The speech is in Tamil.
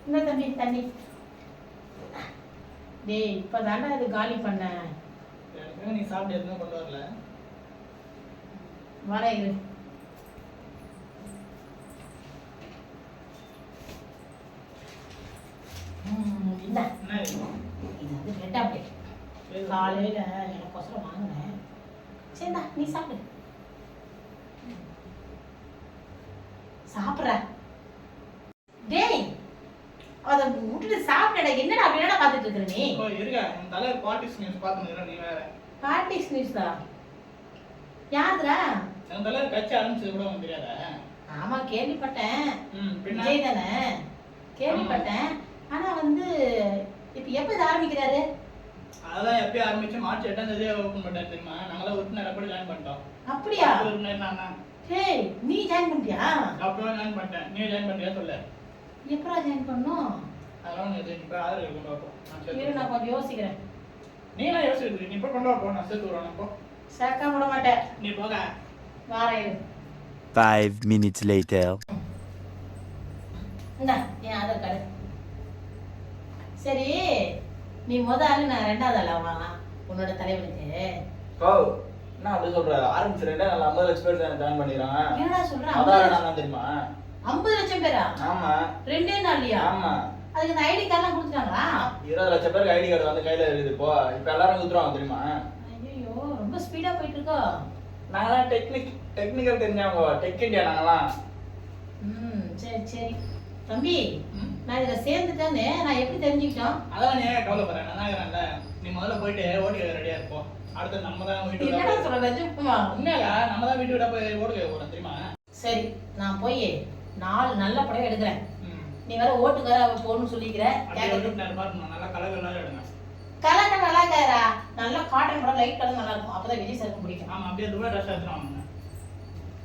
இந்த தம்பி தண்ணி. டேய் இப்பதானே அது காலி பண்ண. நீ சாப்பிட்டு எதுவும் கொண்டு வரல. வர இரு. இது வந்து ரெட் ஆப்டேட். காலையில எனக்கோசரம் வாங்கினேன். சரிடா நீ சாப்பிடு. சாப்பிட்ற. டேய் அதை விட்டுட்டு சாப்பிடடா. என்னடா அப்படின்னா பார்த்துட்டு இருக்கிற நீ? இருக்க என் தலைவர் பார்ட்டிஸ் நியூஸ் பார்த்துன்னு நீ வேற. பார்ட்டிஸ் நியூஸா? யாருடா? என் தலைவர் கட்சி ஆரம்பிச்சது கூட உனக்கு தெரியாதா? ஆமா கேள்விப்பட்டேன். விஜய் தானே? கேள்விப்பட்டேன். ஆனா வந்து இப்ப எப்ப இது ஆரம்பிக்கிறாரு? அதான் எப்பயும் ஆரம்பிச்சு மார்ச் 8ஆம் தேதியே ஓபன் பண்ணாரு தெரியுமா? நாங்களா உறுப்பினர் அப்படி ஜாயின் பண்ணிட்டோம். அப்படியா? உறுப்பினர் நான். டேய் நீ ஜாயின் பண்ணிட்டியா? அப்பவே ஜாயின் பண்ணிட்டேன். நீ ஜாயின் பண்ணியா சொல்லு. எப்படா ஜாயின் பண்ணனும்? அதனால நீ இப்ப ஆதரவு கொண்டு வா போ. நான் கொஞ்சம் யோசிக்கிறேன். நீ என்ன யோசிக்கிறீ? நீ போய் கொண்டு வா போ. நான் சேர்த்து வரேன் போ. சேர்க்க விட மாட்டேன். நீ போக. வாரேன். 5 minutes later. இந்தா என் ஆதார் கார்டு. சரி நீ முதல்ல நான் ரெண்டாவது ஆளா உன்னோட தலைவனுக்கு? என்ன அப்படி சொல்ற? ஆரம்பிச்சு 2 நாள் 50 லட்சம் பேர் ஜாயின் பண்ணிடுறான். என்னடா சொல்ற? அதான் நான் தெரியுமா? 50 லட்சம் பேரா? ஆமா. 2 நாள்லயா? ஆமா. அதுக்கு இந்த ஐடி கார்டுலாம் கொடுத்துட்டாங்களா? 20 லட்சம் பேருக்கு ஐடி கார்டு வந்து கையில இருக்குது இப்போ. இப்போ எல்லாரும் குத்துறாங்க தெரியுமா? ஐயோ ரொம்ப ஸ்பீடா போயிட்டு இருக்கோ. நாங்கலாம் டெக்னிக்கல் தெரிஞ்சவங்க. டெக் இந்தியா நாங்கலாம். சரி சரி தம்பி நான் இதுல சேர்ந்துட்டேன்னு நான் எப்படி தெரிஞ்சுக்கிட்டோம்? அதான் நீ ஏன் கவலைப்படுற? நான் இருக்கிறேன்ல. நீ முதல்ல போயிட்டு ஓட்டு ரெடியா இருப்போம். அடுத்து நம்ம தான் வீட்டு விட. என்னடா சொல்ற நிஜமா? உண்மையா நம்ம தான் வீட்டு விட போய் ஓட்டு போறோம் தெரியுமா? சரி நான் போய் 4 நல்ல படம் எடுக்கிறேன். நீ வேற ஓட்டுக்கார போகணும்னு சொல்லிக்கிற. நல்லா கலர் எடுங்க. கலர் நல்லா இருக்காரா? நல்லா காட்டன் படம் லைட் கலர் நல்லா இருக்கும். அப்பதான் விஜய் சாருக்கு பிடிக்கும். ஆமா அப்படியே துபாய் ட்ரெஸ் எடுத்துட்டு வாங்க.